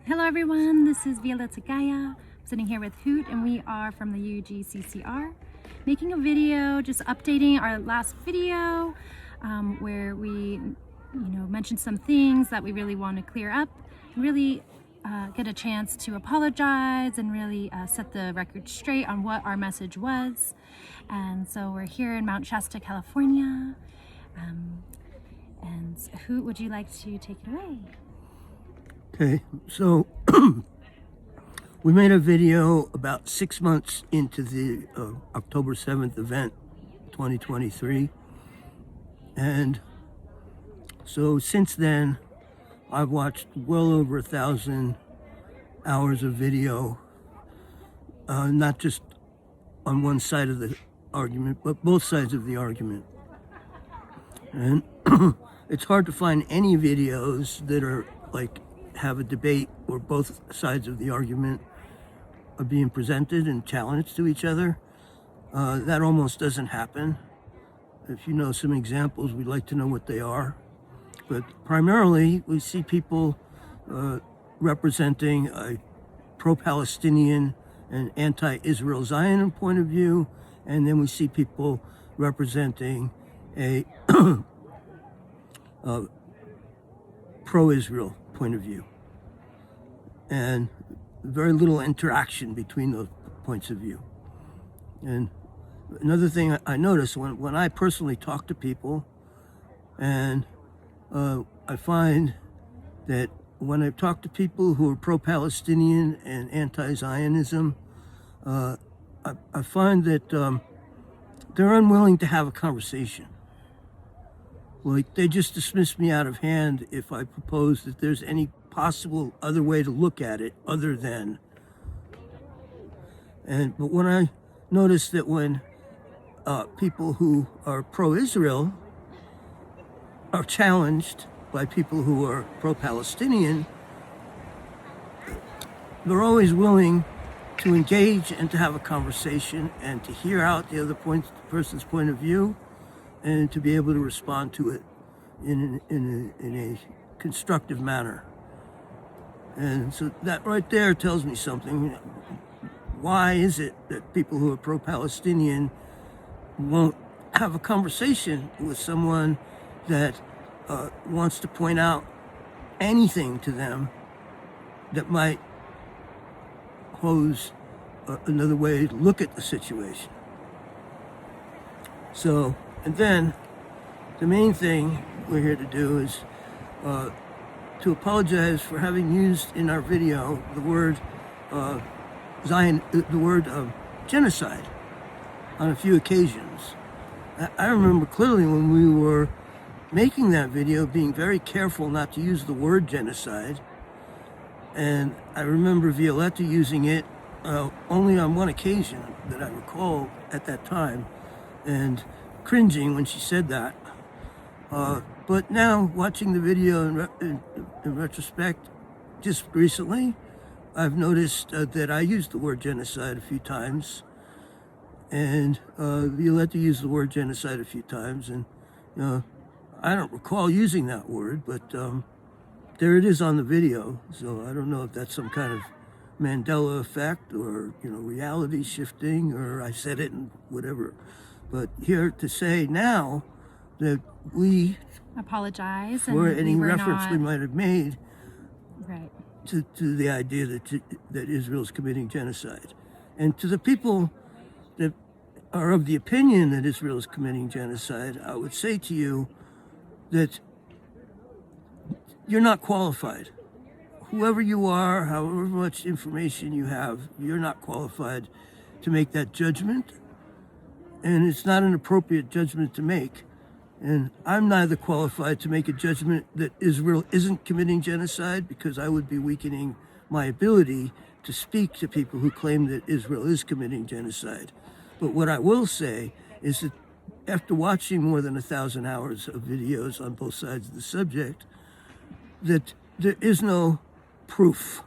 Hello everyone, this is Violeta Gaia. I'm sitting here with Hoot and we are from the UGCCR making a video, just updating our last video where we mentioned some things that we really want to clear up and really get a chance to apologize and really set the record straight on what our message was. And so we're here in Mount Shasta, California. And Hoot, would you like to take it away? Okay, so we made a video about 6 months into the October 7th event, 2023. And so since then, I've watched well over 1,000 hours of video, not just on one side of the argument, but both sides of the argument. And it's hard to find any videos that are like have a debate where both sides of the argument are being presented and challenged to each other. That almost doesn't happen. If you know some examples, we'd like to know what they are. But primarily, we see people representing a pro-Palestinian and anti-Israel Zionist point of view, and then we see people representing a pro-Israel point of view, and very little interaction between those points of view. And another thing I notice when I personally talk to people, and I find that when I talk to people who are pro-Palestinian and anti-Zionism, I find that they're unwilling to have a conversation. Like, they just dismiss me out of hand if I propose that there's any possible other way to look at it other than. But when I notice that when people who are pro-Israel are challenged by people who are pro-Palestinian, they're always willing to engage and to have a conversation and to hear out the other person's point of view, and to be able to respond to it in a constructive manner. And so that right there tells me something. Why is it that people who are pro-Palestinian won't have a conversation with someone that wants to point out anything to them that might pose another way to look at the situation? So, and then the main thing we're here to do is to apologize for having used in our video the word genocide on a few occasions. I remember clearly when we were making that video being very careful not to use the word genocide, and I remember Violeta using it only on one occasion that I recall at that time, and cringing when she said that. But now, watching the video in retrospect, just recently, I've noticed that I used the word genocide a few times, and Violeta used the word genocide a few times, and I don't recall using that word, but there it is on the video. So I don't know if that's some kind of Mandela effect or reality shifting, or I said it and whatever. But here to say now that we Apologize for and any reference we might have made right to the idea that Israel's committing genocide. And to the people that are of the opinion that Israel is committing genocide, I would say to you that you're not qualified. Whoever you are, however much information you have, you're not qualified to make that judgment. And it's not an appropriate judgment to make. And I'm neither qualified to make a judgment that Israel isn't committing genocide, because I would be weakening my ability to speak to people who claim that Israel is committing genocide. But what I will say is that after watching more than 1,000 hours of videos on both sides of the subject, that there is no proof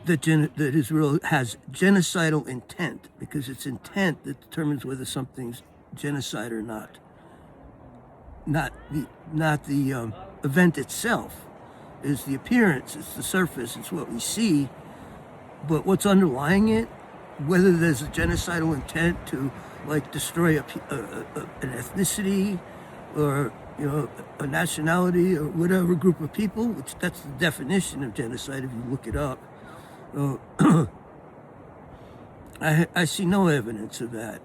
that Israel has genocidal intent, because it's intent that determines whether something's genocide or not the event itself. is the appearance, it's the surface, it's what we see. But what's underlying it, whether there's a genocidal intent to like destroy an ethnicity or a nationality or whatever group of people, which that's the definition of genocide if you look it up. I see no evidence of that.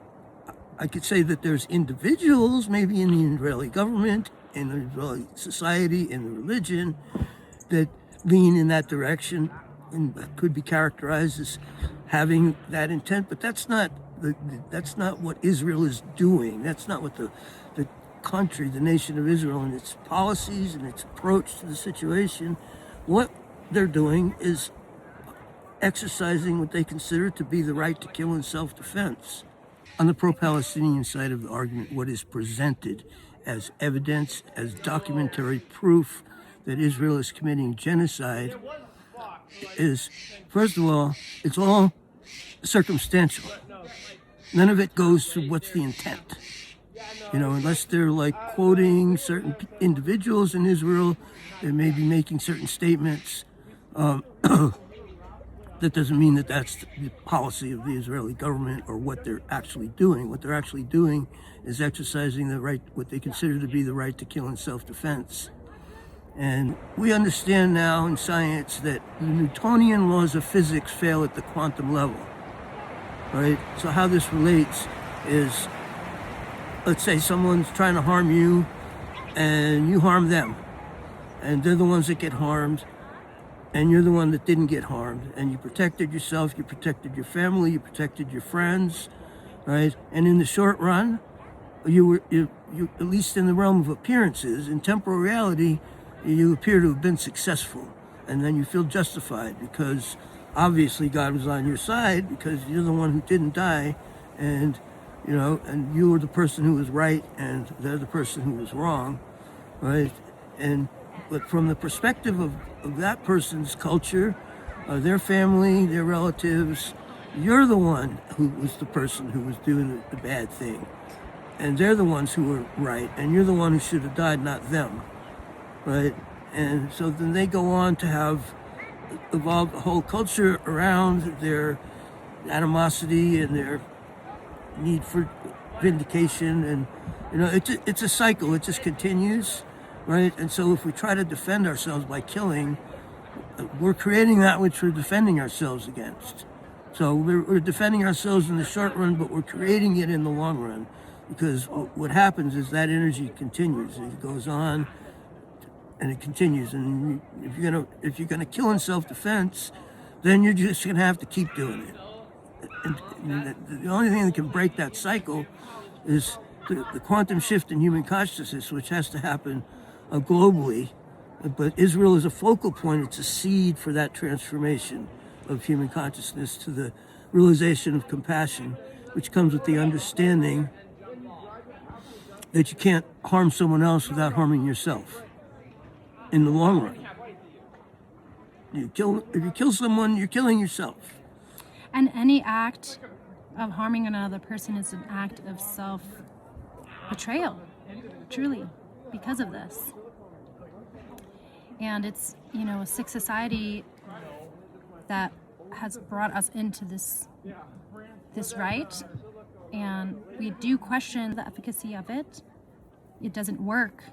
I could say that there's individuals, maybe in the Israeli government, in the Israeli society, in the religion, that lean in that direction and could be characterized as having that intent. But that's not what Israel is doing. That's not what the country, the nation of Israel, and its policies and its approach to the situation. What they're doing is exercising what they consider to be the right to kill in self-defense. On the pro-Palestinian side of the argument, what is presented as evidence, as documentary proof that Israel is committing genocide is, first of all, it's all circumstantial. None of it goes to what's the intent. Unless they're like quoting certain individuals in Israel, they may be making certain statements. That doesn't mean that that's the policy of the Israeli government or what they're actually doing. What they're actually doing is exercising the right, what they consider to be the right to kill in self-defense. And we understand now in science that the Newtonian laws of physics fail at the quantum level, right? So how this relates is, let's say someone's trying to harm you and you harm them, and they're the ones that get harmed, and you're the one that didn't get harmed, and you protected yourself, you protected your family, you protected your friends, right? And in the short run, you at least in the realm of appearances, in temporal reality, you appear to have been successful, and then you feel justified because obviously God was on your side because you're the one who didn't die, and and you were the person who was right, and they're the person who was wrong, right? But from the perspective of that person's culture, their family, their relatives, you're the one who was the person who was doing the bad thing. And they're the ones who were right, and you're the one who should have died, not them, right? And so then they go on to have evolved a whole culture around their animosity and their need for vindication. And, it's a cycle. It just continues. Right? And so if we try to defend ourselves by killing, we're creating that which we're defending ourselves against. So we're defending ourselves in the short run, but we're creating it in the long run. Because what happens is that energy continues. It goes on and it continues. And if you're gonna kill in self-defense, then you're just gonna have to keep doing it. And the only thing that can break that cycle is the quantum shift in human consciousness, which has to happen globally, but Israel is a focal point. It's a seed for that transformation of human consciousness to the realization of compassion, which comes with the understanding that you can't harm someone else without harming yourself in the long run. If you kill someone, you're killing yourself. And any act of harming another person is an act of self-betrayal, truly, because of this. And it's, a sick society that has brought us into this right, and we do question the efficacy of it. It doesn't work.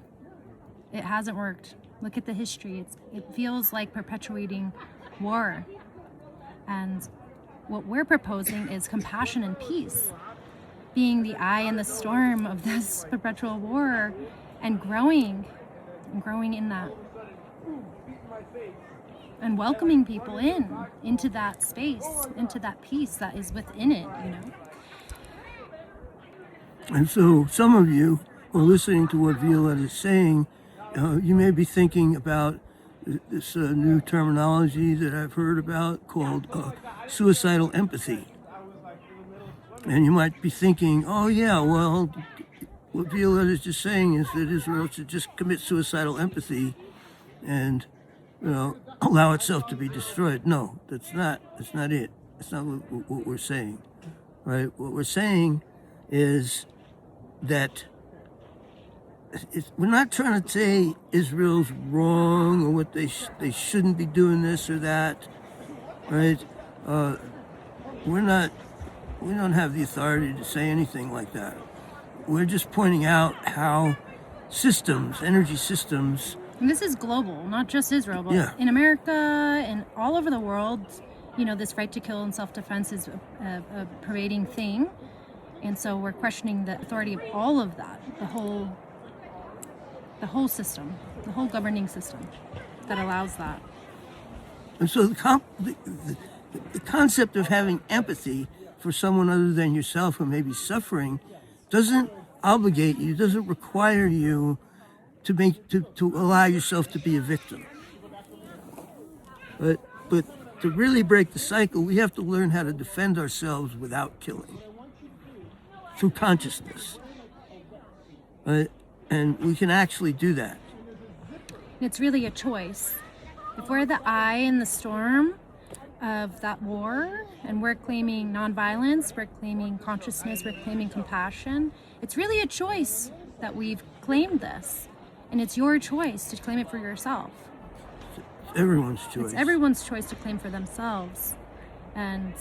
It hasn't worked. Look at the history. It feels like perpetuating war. And what we're proposing is compassion and peace, being the eye in the storm of this perpetual war and growing in that. And welcoming people into that space, into that peace that is within it, And so some of you are listening to what Violetta is saying. You may be thinking about this new terminology that I've heard about called suicidal empathy. And you might be thinking, oh yeah, well, what Violetta is just saying is that Israel should just commit suicidal empathy and allow itself to be destroyed. No, that's not it. That's not what we're saying, right? What we're saying is that we're not trying to say Israel's wrong or what they shouldn't be doing this or that, right? We're not. We don't have the authority to say anything like that. We're just pointing out how energy systems. And this is global, not just Israel, but Yeah. in America and all over the world. This right to kill and self-defense is a pervading thing, and so we're questioning the authority of all of that, the whole system, the whole governing system that allows that. And so the concept of having empathy for someone other than yourself who may be suffering doesn't obligate you, doesn't require you to allow yourself to be a victim. But to really break the cycle, we have to learn how to defend ourselves without killing through consciousness. And we can actually do that. It's really a choice. If we're the eye in the storm of that war and we're claiming nonviolence, we're claiming consciousness, we're claiming compassion, it's really a choice that we've claimed this. And it's your choice to claim it for yourself. Everyone's choice. It's everyone's choice to claim for themselves. And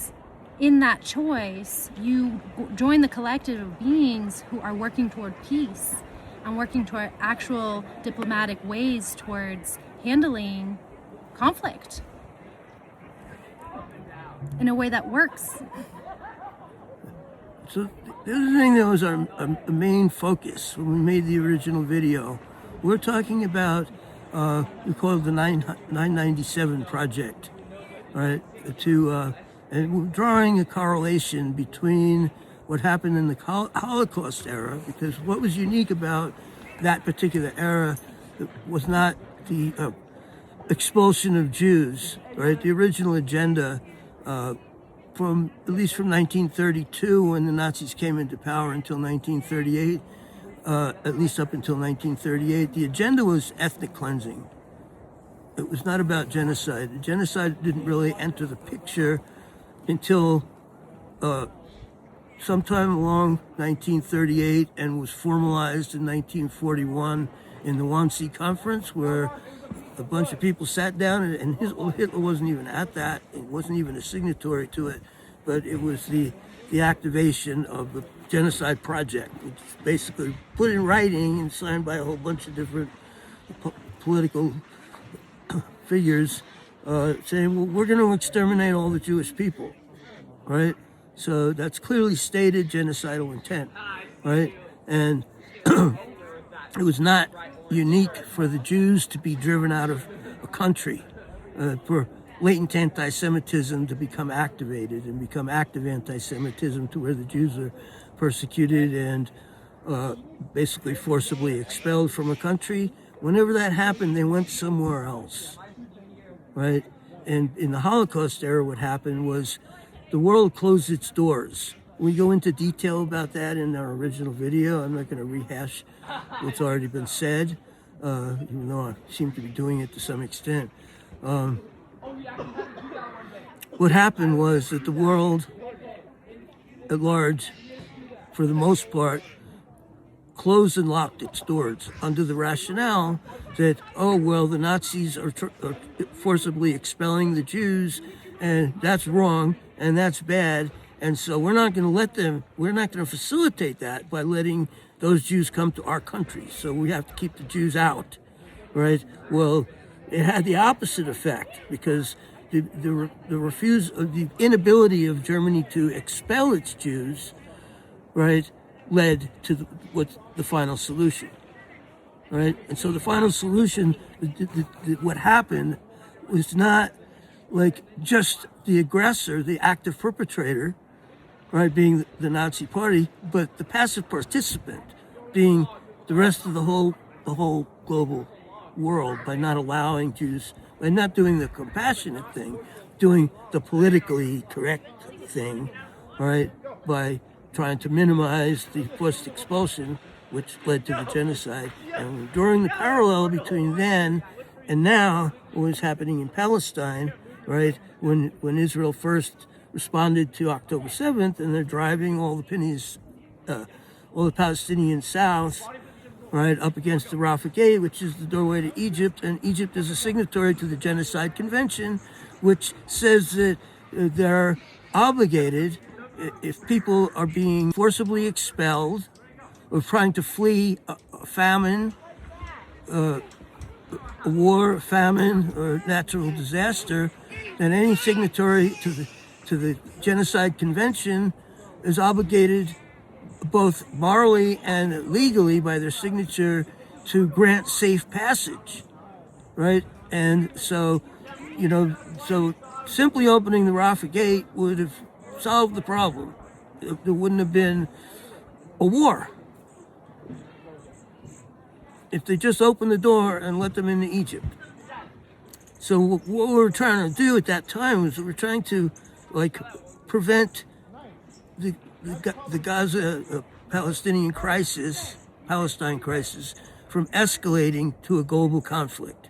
in that choice, you join the collective of beings who are working toward peace and working toward actual diplomatic ways towards handling conflict in a way that works. So the other thing that was our main focus when we made the original video, we're talking about, we call it the 997 Project, right? And we're drawing a correlation between what happened in the Holocaust era, because what was unique about that particular era was not the expulsion of Jews, right? The original agenda, from at least from 1932 when the Nazis came into power until 1938, at least up until 1938, the agenda was ethnic cleansing. It was not about genocide. The genocide didn't really enter the picture until sometime along 1938 and was formalized in 1941 in the Wannsee Conference, where a bunch of people sat down, and Hitler wasn't even at that. It wasn't even a signatory to it, but it was the activation of the Genocide Project, which is basically put in writing and signed by a whole bunch of different political figures, saying, well, we're going to exterminate all the Jewish people, right? So that's clearly stated genocidal intent, right? And it was not unique for the Jews to be driven out of a country, for latent anti-Semitism to become activated and become active anti-Semitism to where the Jews are persecuted and basically forcibly expelled from a country. Whenever that happened, they went somewhere else, right? And in the Holocaust era, what happened was the world closed its doors. We go into detail about that in our original video. I'm not going to rehash what's already been said, even though I seem to be doing it to some extent. What happened was that the world at large, for the most part, closed and locked its doors under the rationale that, oh, well, the Nazis are forcibly expelling the Jews, and that's wrong, and that's bad, and so we're not going to facilitate that by letting those Jews come to our country, so we have to keep the Jews out, right? Well, it had the opposite effect, because the inability of Germany to expel its Jews, right, led to what's the final solution, right? And so the final solution, what happened was not like just the aggressor, the active perpetrator, right, being the Nazi Party, but the passive participant being the rest of the whole global world, by not allowing Jews, by not doing the compassionate thing, doing the politically correct thing, right, by trying to minimize the forced expulsion, which led to the genocide. And during the parallel between then and now, what was happening in Palestine, right, when Israel first responded to October 7th, and they're driving all the Palestinians south, right, up against the Rafah Gate, which is the doorway to Egypt, and Egypt is a signatory to the Genocide Convention, which says that they're obligated, if people are being forcibly expelled or trying to flee a famine, a war, famine, or natural disaster, then any signatory to the Genocide Convention is obligated both morally and legally by their signature to grant safe passage, right? And so, so simply opening the Rafah Gate would have solved the problem. There wouldn't have been a war if they just opened the door and let them into Egypt. So what we were trying to do at that time was we were trying to prevent the Gaza Palestine crisis from escalating to a global conflict,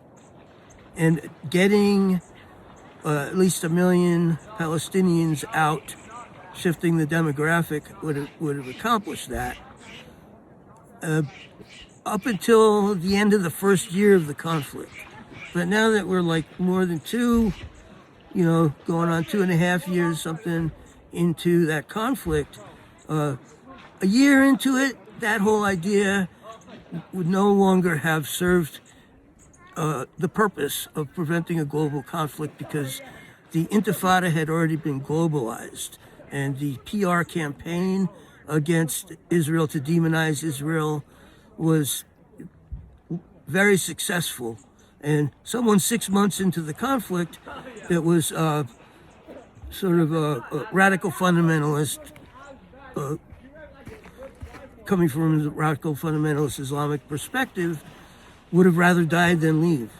and getting at least 1 million Palestinians out, shifting the demographic would have accomplished that. Up until the end of the first year of the conflict. But now that we're more than going on 2.5 years, something into that conflict, a year into it, that whole idea would no longer have served the purpose of preventing a global conflict, because the Intifada had already been globalized, and the PR campaign against Israel to demonize Israel was very successful. And someone 6 months into the conflict that was sort of a radical fundamentalist, coming from a radical fundamentalist Islamic perspective, would have rather died than leave.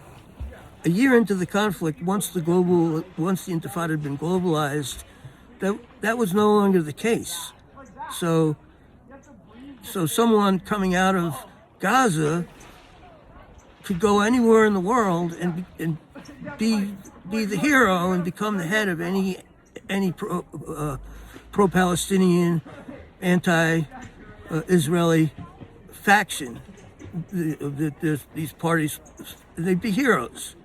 A year into the conflict, once the Intifada had been globalized, that was no longer the case. So someone coming out of Gaza could go anywhere in the world and be the hero and become the head of any pro-Palestinian, anti-Israeli faction. These parties, they'd be heroes.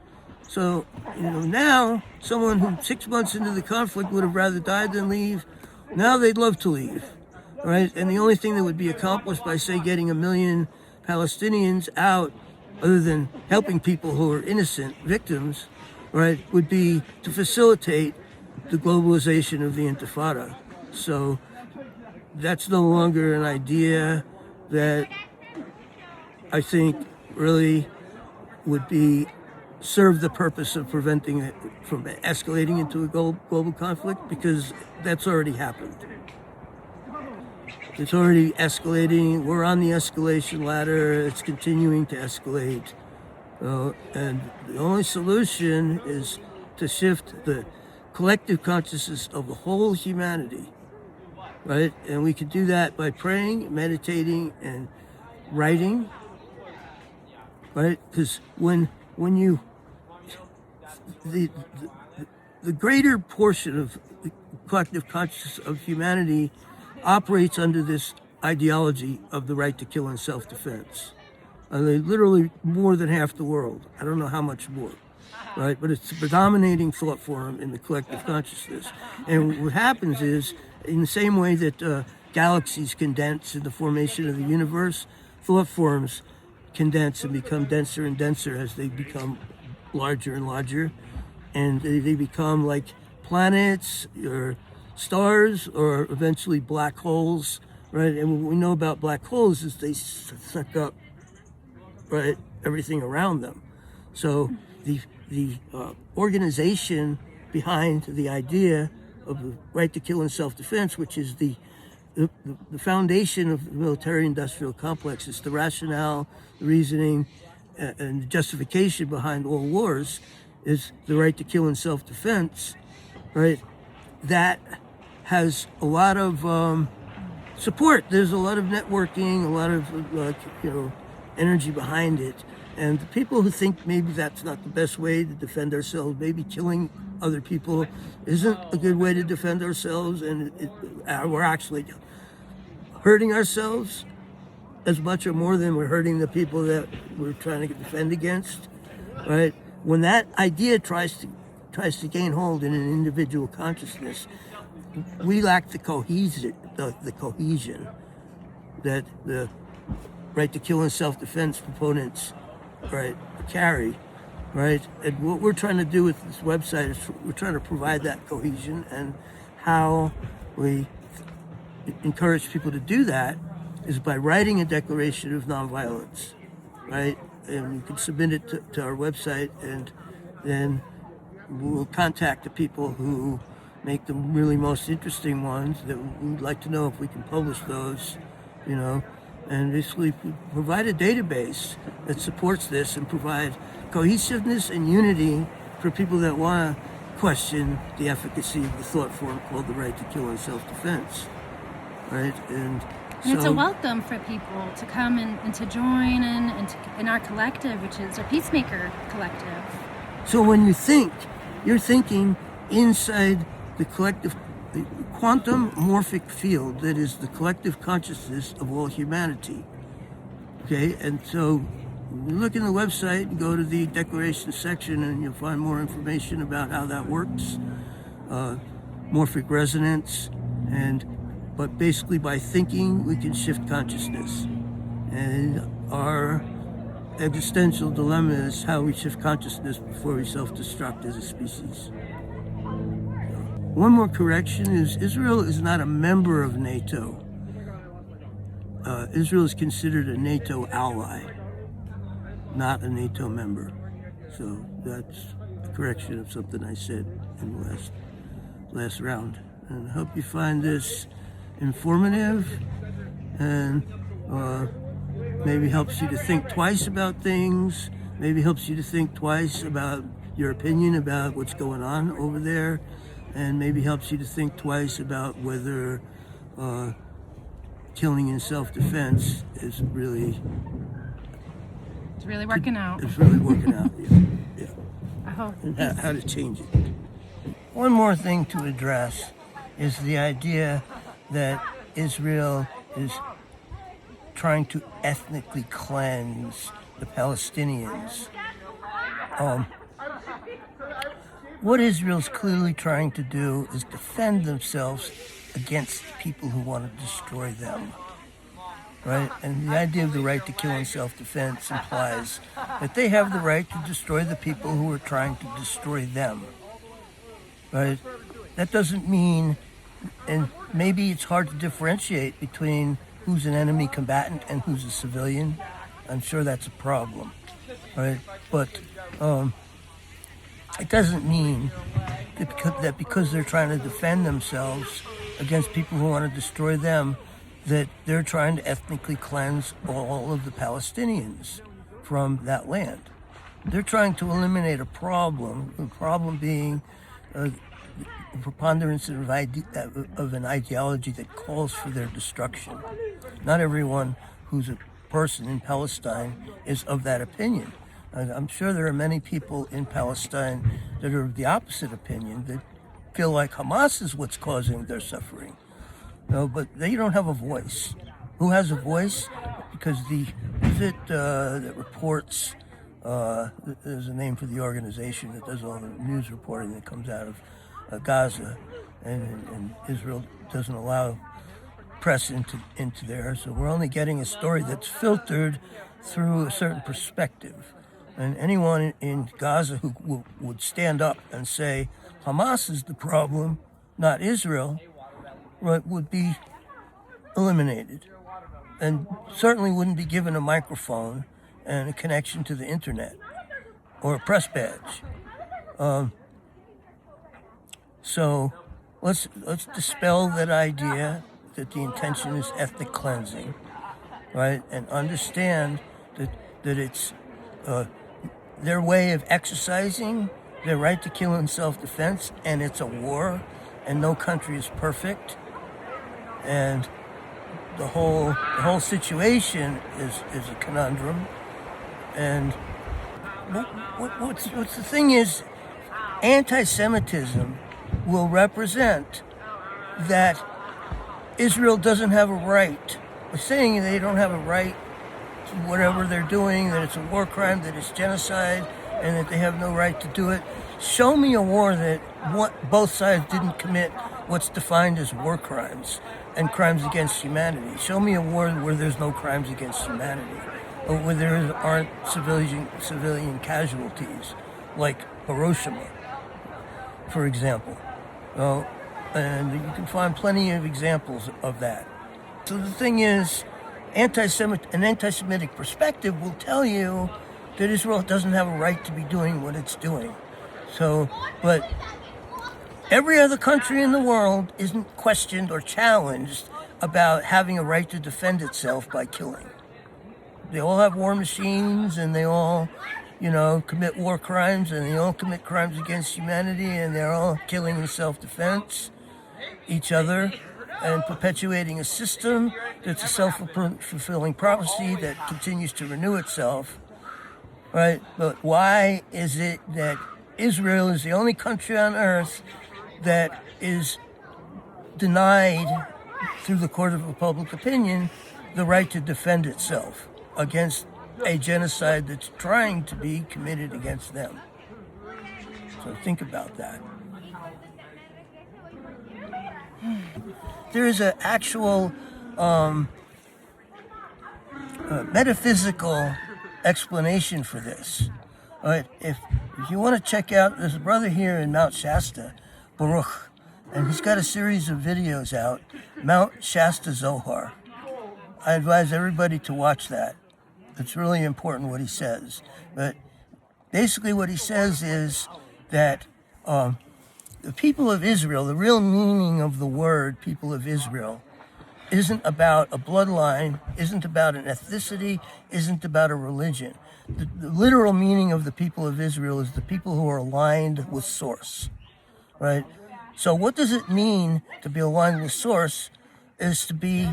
So now someone who 6 months into the conflict would have rather died than leave, now they'd love to leave. Right? And the only thing that would be accomplished by, say, getting 1 million Palestinians out, other than helping people who are innocent victims, right, would be to facilitate the globalization of the Intifada. So that's no longer an idea that I think really would serve the purpose of preventing it from escalating into a global conflict, because that's already happened. It's already escalating. We're on the escalation ladder. It's continuing to escalate. And the only solution is to shift the collective consciousness of the whole humanity, right? And we can do that by praying, meditating, and writing, right? Because when you, the greater portion of the collective consciousness of humanity operates under this ideology of the right to kill in self-defense. Literally more than half the world. I don't know how much more, right? But it's the predominating thought form in the collective consciousness. And what happens is, in the same way that galaxies condense in the formation of the universe, thought forms condense and become denser and denser as they become larger and larger. And they become like planets or stars, or eventually black holes, right? And what we know about black holes is they suck up, right, everything around them. So the organization behind the idea of the right to kill in self-defense, which is the foundation of the military-industrial complex, is the rationale, the reasoning, and the justification behind all wars, is the right to kill in self-defense, right? That has a lot of support. There's a lot of networking, a lot of energy behind it. And the people who think maybe that's not the best way to defend ourselves, maybe killing other people isn't a good way to defend ourselves, and we're actually hurting ourselves, as much or more than we're hurting the people that we're trying to defend against, right? When that idea tries to gain hold in an individual consciousness, we lack the cohesion that the right to kill and self-defense proponents, right, carry, right? And what we're trying to do with this website is we're trying to provide that cohesion, and how we encourage people to do that is by writing a declaration of nonviolence, right? And you can submit it to our website, and then we'll contact the people who make the really most interesting ones that we'd like to know if we can publish those, and basically provide a database that supports this and provide cohesiveness and unity for people that want to question the efficacy of the thought form called the right to kill and self-defense, right? And it's a welcome for people to come and to join in our collective, which is a Peacemaker Collective. So when you think, you're thinking inside the collective, the quantum morphic field that is the collective consciousness of all humanity. Okay, and so you look in the website and go to the declaration section, and you'll find more information about how that works, morphic resonance, but basically by thinking we can shift consciousness. And our existential dilemma is how we shift consciousness before we self-destruct as a species. One more correction is Israel is not a member of NATO. Israel is considered a NATO ally, not a NATO member. So that's a correction of something I said in the last round. And I hope you find this informative and maybe helps you to think twice about things, maybe helps you to think twice about your opinion about what's going on over there, and maybe helps you to think twice about whether killing in self-defense is really... It's really working out. It's really working out, yeah. I hope. And how to change it. One more thing to address is the idea that Israel is trying to ethnically cleanse the Palestinians. What Israel's clearly trying to do is defend themselves against people who want to destroy them, right? And the idea of the right to kill in self-defense implies that they have the right to destroy the people who are trying to destroy them, right? That doesn't mean, and maybe it's hard to differentiate between who's an enemy combatant and who's a civilian. I'm sure that's a problem, right? But it doesn't mean that because they're trying to defend themselves against people who want to destroy them, that they're trying to ethnically cleanse all of the Palestinians from that land. They're trying to eliminate a problem, the problem being the preponderance of an ideology that calls for their destruction. Not everyone who's a person in Palestine is of that opinion. I'm sure there are many people in Palestine that are of the opposite opinion, that feel like Hamas is what's causing their suffering. But they don't have a voice. Who has a voice? Because that reports, there's a name for the organization that does all the news reporting that comes out of Gaza, and Israel doesn't allow press into there, so we're only getting a story that's filtered through a certain perspective. And anyone in Gaza who would stand up and say Hamas is the problem, not Israel, right, would be eliminated, and certainly wouldn't be given a microphone and a connection to the internet or a press badge. So let's dispel that idea that the intention is ethnic cleansing, right? And understand that it's their way of exercising their right to kill in self-defense, and it's a war, and no country is perfect, and the whole situation is a conundrum. And what's the thing is, anti-Semitism will represent that Israel doesn't have a right saying they don't have a right to whatever they're doing, that it's a war crime, that it's genocide, and that they have no right to do it. Show me a war that both sides didn't commit what's defined as war crimes and crimes against humanity. Show me a war where there's no crimes against humanity, or where there aren't civilian casualties, like Hiroshima, for example. Well, and you can find plenty of examples of that. So the thing is, an anti-Semitic perspective will tell you that Israel doesn't have a right to be doing what it's doing. So, but every other country in the world isn't questioned or challenged about having a right to defend itself by killing. They all have war machines, and they all, commit war crimes, and they all commit crimes against humanity, and they're all killing in self-defense each other and perpetuating a system that's a self-fulfilling prophecy that continues to renew itself, right? But why is it that Israel is the only country on earth that is denied, through the court of public opinion, the right to defend itself against a genocide that's trying to be committed against them? So think about that. There is an actual metaphysical explanation for this. All right, if you want to check out, there's a brother here in Mount Shasta, Baruch, and he's got a series of videos out, Mount Shasta Zohar. I advise everybody to watch that. It's really important what he says. But basically what he says is that the people of Israel, the real meaning of the word people of Israel, isn't about a bloodline, isn't about an ethnicity, isn't about a religion. The literal meaning of the people of Israel is the people who are aligned with Source, right? So what does it mean to be aligned with Source? Is to be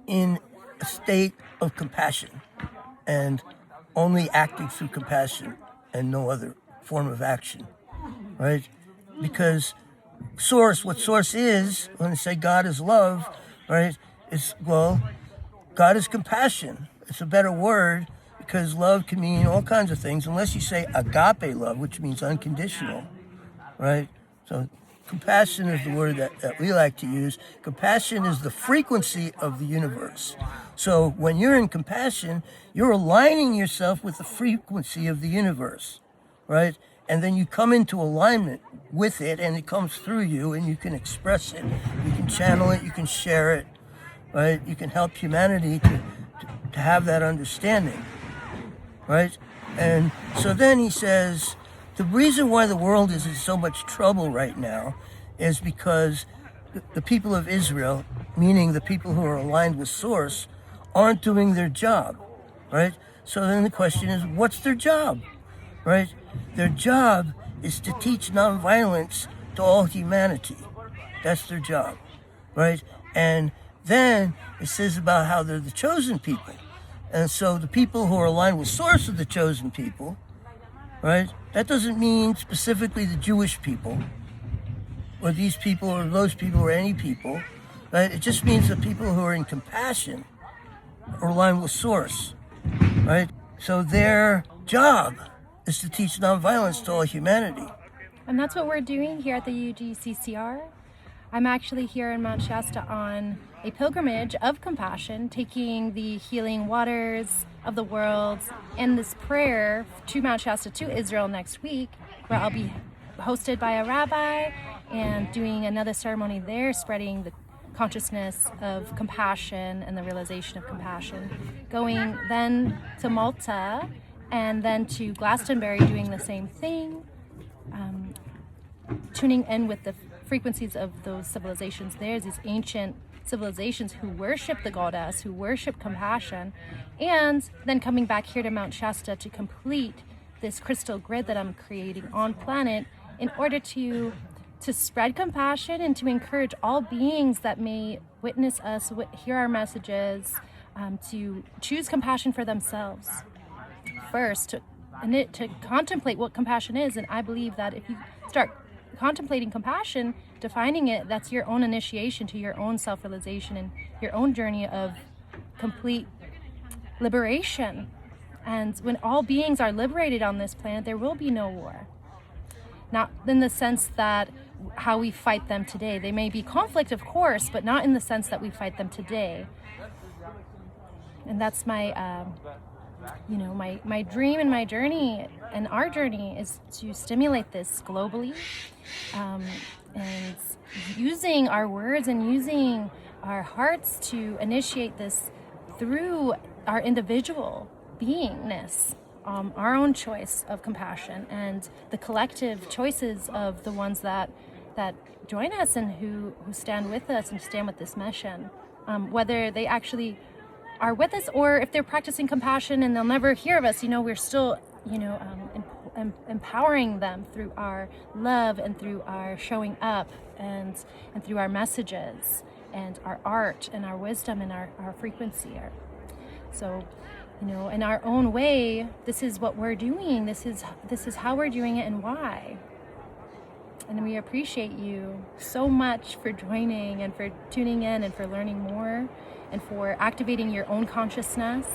in a state of compassion and only acting through compassion and no other form of action, right? Because what Source is, when they say God is love, right, God is compassion. It's a better word, because love can mean all kinds of things, unless you say agape love, which means unconditional, right? So compassion is the word that we like to use. Compassion is the frequency of the universe. So when you're in compassion, you're aligning yourself with the frequency of the universe, right? And then you come into alignment with it, and it comes through you, and you can express it, you can channel it, you can share it, right? You can help humanity to have that understanding, right? And so then he says, the reason why the world is in so much trouble right now is because the people of Israel, meaning the people who are aligned with Source, aren't doing their job, right? So then the question is, what's their job, right? Their job is to teach nonviolence to all humanity. That's their job, right? And then it says about how they're the chosen people. And so the people who are aligned with Source are the chosen people, right? That doesn't mean specifically the Jewish people, or these people, or those people, or any people, right? It just means the people who are in compassion are aligned with Source, right? So their job is to teach nonviolence to all humanity. And that's what we're doing here at the UGCCR. I'm actually here in Mount Shasta on a pilgrimage of compassion, taking the healing waters of the world and this prayer to Mount Shasta, to Israel next week, where I'll be hosted by a rabbi and doing another ceremony there, spreading the consciousness of compassion and the realization of compassion. Going then to Malta and then to Glastonbury, doing the same thing, tuning in with the frequencies of those civilizations. There's these ancient civilizations who worship the goddess, who worship compassion, and then coming back here to Mount Shasta to complete this crystal grid that I'm creating on planet in order to spread compassion and to encourage all beings that may witness us, hear our messages, to choose compassion for themselves first, to contemplate what compassion is. And I believe that if you start contemplating compassion, defining it, that's your own initiation to your own self-realization and your own journey of complete liberation. And when all beings are liberated on this planet, there will be no war. Not in the sense that how we fight them today. They may be conflict, of course, but not in the sense that we fight them today. And that's my, my dream and my journey and our journey is to stimulate this globally, and using our words and using our hearts to initiate this through our individual beingness, our own choice of compassion and the collective choices of the ones that join us and who stand with us and stand with this mission, whether they actually are with us or if they're practicing compassion and they'll never hear of us. We're still empowering them through our love and through our showing up and through our messages and our art and our wisdom and our frequency. So, in our own way, this is what we're doing. This is how we're doing it and why. And we appreciate you so much for joining and for tuning in and for learning more and for activating your own consciousness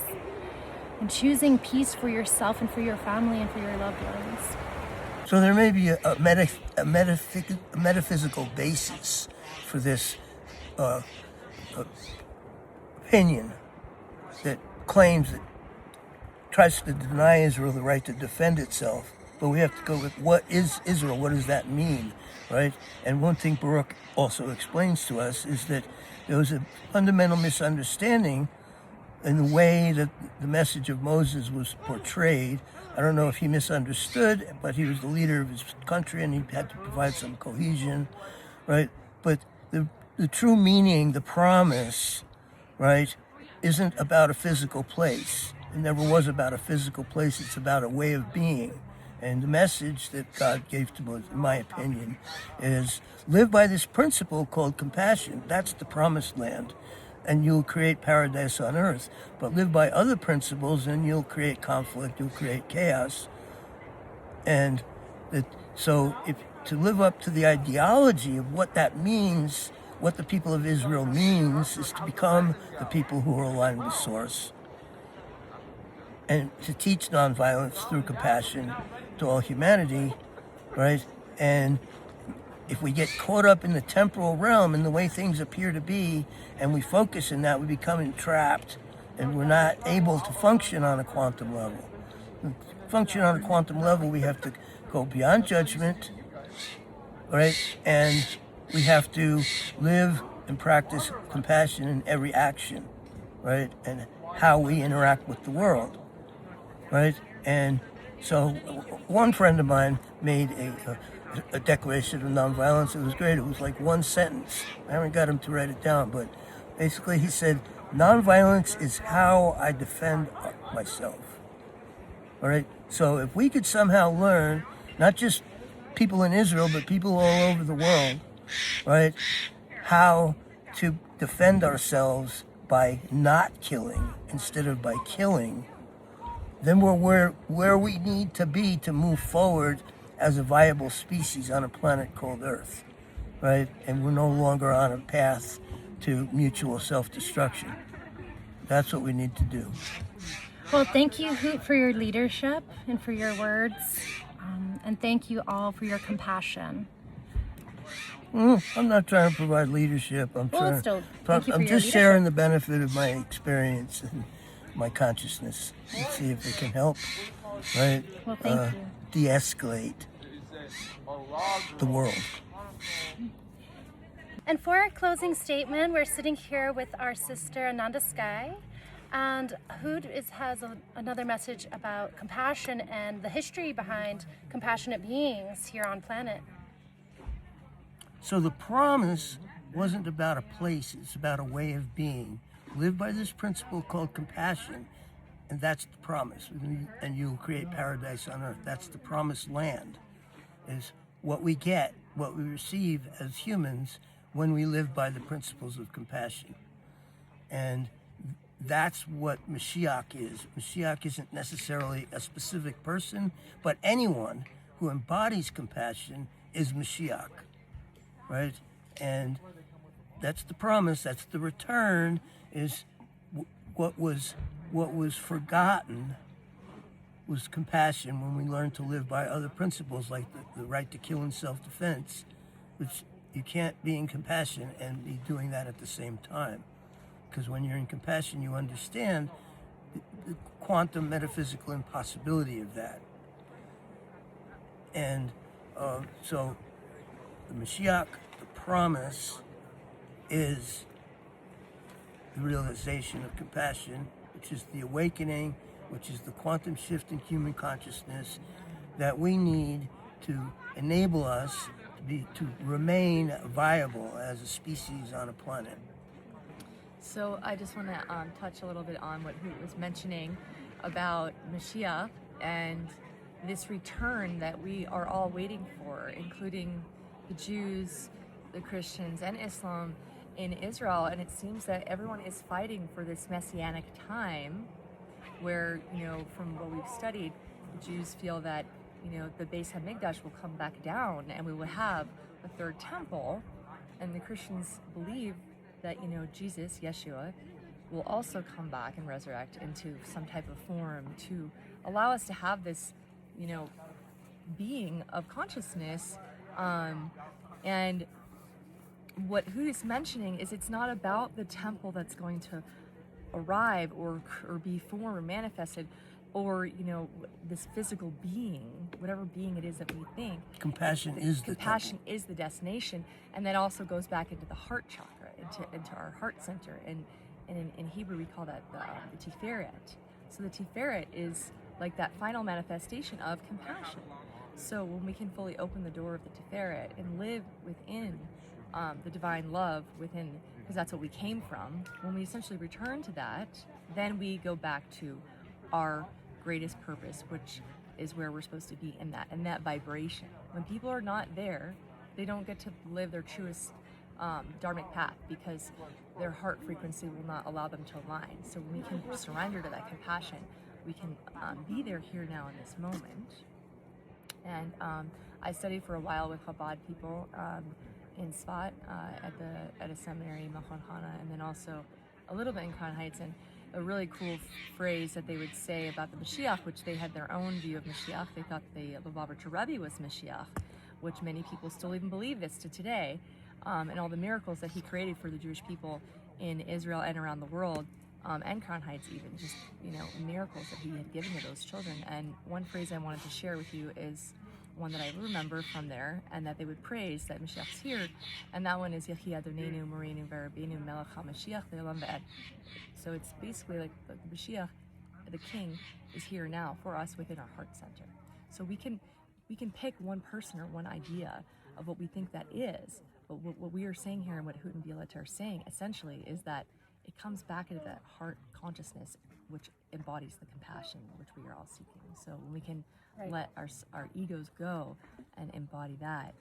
and choosing peace for yourself and for your family and for your loved ones. So there may be a metaphysical basis for this opinion that claims that tries to deny Israel the right to defend itself. But we have to go with what is Israel? What does that mean, right? And one thing Baruch also explains to us is that there was a fundamental misunderstanding in the way that the message of Moses was portrayed. I don't know if he misunderstood, but he was the leader of his country and he had to provide some cohesion, right? But the true meaning, the promise, right, isn't about a physical place. It never was about a physical place. It's about a way of being. And the message that God gave to Moses, in my opinion, is live by this principle called compassion. That's the promised land. And you'll create paradise on earth. But live by other principles and you'll create conflict, you'll create chaos. And so to live up to the ideology of what that means, what the people of Israel means, is to become the people who are aligned with Source. And to teach nonviolence through compassion to all humanity, right? And if we get caught up in the temporal realm and the way things appear to be, and we focus in that, we become entrapped, and we're not able to function on a quantum level. To function on a quantum level, we have to go beyond judgment, right? And we have to live and practice compassion in every action, right? And how we interact with the world, right? And so one friend of mine made a declaration of nonviolence. It was great. It was like one sentence. I haven't got him to write it down, but basically he said, nonviolence is how I defend myself. All right? So if we could somehow learn, not just people in Israel, but people all over the world, right, how to defend ourselves by not killing instead of by killing, then we're where we need to be to move forward as a viable species on a planet called Earth, right? And we're no longer on a path to mutual self-destruction. That's what we need to do. Well, thank you, Hoot, for your leadership and for your words. And thank you all for your compassion. I'm not trying to provide leadership. I'm just sharing the benefit of my experience and my consciousness and see if it can help, right? Well, thank you. De-escalate the world. And for our closing statement, we're sitting here with our sister Ananda Sky, and Hood has another message about compassion and the history behind compassionate beings here on planet. So the promise wasn't about a place, it's about a way of being. Live by this principle called compassion, and that's the promise. And you'll create paradise on earth. That's the promised land, is what we get, what we receive as humans when we live by the principles of compassion. And that's what Mashiach is. Mashiach isn't necessarily a specific person, but anyone who embodies compassion is Mashiach, right? And that's the promise, that's the return, is what was forgotten was compassion when we learned to live by other principles like the right to kill in self-defense, which you can't be in compassion and be doing that at the same time. Because when you're in compassion, you understand the quantum metaphysical impossibility of that. And so the Mashiach, the promise, is the realization of compassion, which is the awakening, which is the quantum shift in human consciousness that we need to enable us to remain viable as a species on a planet. So I just want to touch a little bit on what Hoot was mentioning about Mashiach and this return that we are all waiting for, including the Jews, the Christians, and Islam in Israel. And it seems that everyone is fighting for this messianic time where, from what we've studied, the Jews feel that, the Beis HaMikdash will come back down and we will have a third temple. And the Christians believe that, Jesus, Yeshua, will also come back and resurrect into some type of form to allow us to have this, being of consciousness. And what Hu is mentioning is it's not about the temple that's going to arrive or be formed or manifested, or this physical being, whatever being it is that we think. Compassion is the destination, and that also goes back into the heart chakra, into our heart center, and in Hebrew we call that the Tiferet. So the Tiferet is like that final manifestation of compassion. So when we can fully open the door of the Tiferet and live within the divine love within, because that's what we came from, when we essentially return to that, then we go back to our greatest purpose, which is where we're supposed to be in that vibration. When people are not there, they don't get to live their truest dharmic path because their heart frequency will not allow them to align. So when we can surrender to that compassion, we can be there here now in this moment. And I studied for a while with Chabad people in Svat at a seminary in Machon Hana, and then also a little bit in Crown Heights. And a really cool phrase that they would say about the Mashiach, which they had their own view of Mashiach. They thought the Lubavitcher Rebbe was Mashiach, which many people still even believe this to today, and all the miracles that he created for the Jewish people in Israel and around the world, and Crown Heights even, just, miracles that he had given to those children. And one phrase I wanted to share with you is one that I remember from there, and that they would praise that Mashiach's here, and that one is Yehi Adonenu Morenu Verabenu Melech HaMashiach Le'olam V'ed. So it's basically like the Mashiach, the King, is here now for us within our heart center. So we can pick one person or one idea of what we think that is, but what we are saying here and what Hoot and Violetta are saying essentially is that it comes back into that heart consciousness, which embodies the compassion which we are all seeking. So when we can let our egos go and embody that,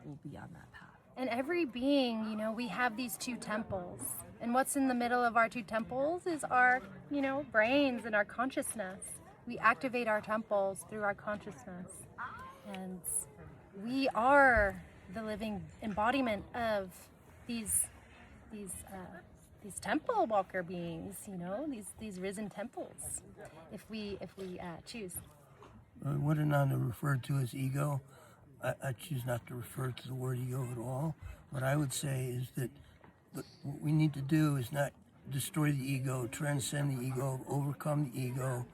we'll be on that path. And every being, we have these two temples. And what's in the middle of our two temples is our, brains and our consciousness. We activate our temples through our consciousness. And we are the living embodiment of these temple walker beings, these risen temples, if we choose. What Ananda referred to as ego, I choose not to refer to the word ego at all. What I would say is that what we need to do is not destroy the ego, transcend the ego, overcome the ego,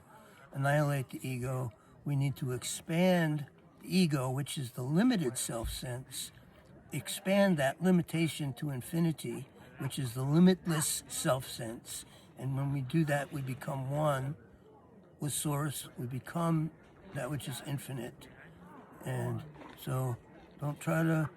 annihilate the ego. We need to expand the ego, which is the limited self-sense, expand that limitation to infinity, which is the limitless self-sense. And when we do that, we become one with Source. We become that which is infinite. And so don't try to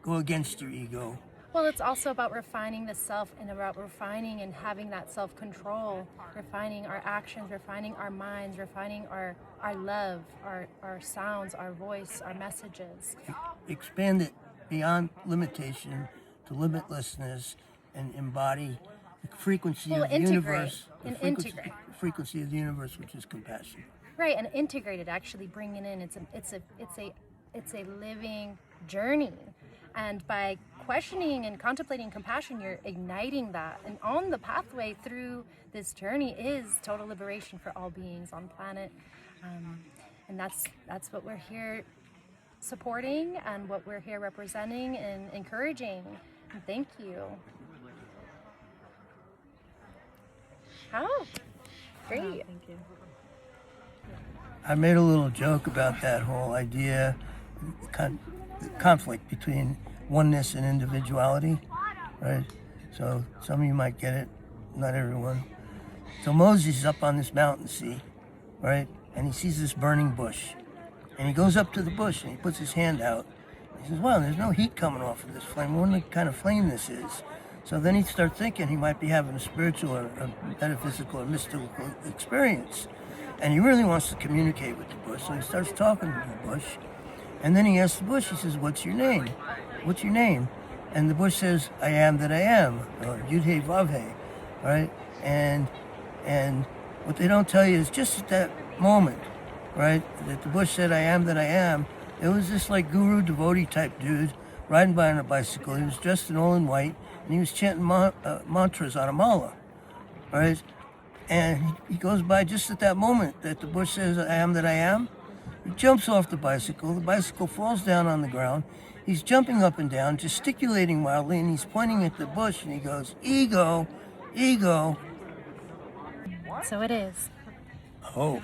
go against your ego. Well, it's also about refining the self and about refining and having that self-control, refining our actions, refining our minds, refining our love, our sounds, our voice, our messages. Expand it beyond limitation to limitlessness and embody the frequency of the universe. Frequency of the universe, which is compassion. Right, and integrated, actually bringing in, it's a living journey. And by questioning and contemplating compassion, you're igniting that. And on the pathway through this journey is total liberation for all beings on planet. And that's what we're here supporting and what we're here representing and encouraging. And thank you. Oh, great. Thank you. I made a little joke about that whole idea, the conflict between oneness and individuality, right? So some of you might get it, not everyone. So Moses is up on this mountain, right? And he sees this burning bush. And he goes up to the bush and he puts his hand out. He says, wow, there's no heat coming off of this flame. I wonder what kind of flame this is. So then he starts thinking he might be having a spiritual or a metaphysical or mystical experience. And he really wants to communicate with the bush. So he starts talking to the bush. And then he asks the bush, he says, what's your name? What's your name? And the bush says, I am that I am, or Yud-Hey Vav-Hey, right? And what they don't tell you is just at that moment, right, that the bush said, I am that I am, it was this like guru devotee type dude riding by on a bicycle. He was dressed in all in white, and he was chanting mantras on a mala, right? And he goes by just at that moment that the bush says, I am that I am. He jumps off the bicycle falls down on the ground. He's jumping up and down, gesticulating wildly, and he's pointing at the bush, and he goes, ego, ego. So it is. Oh.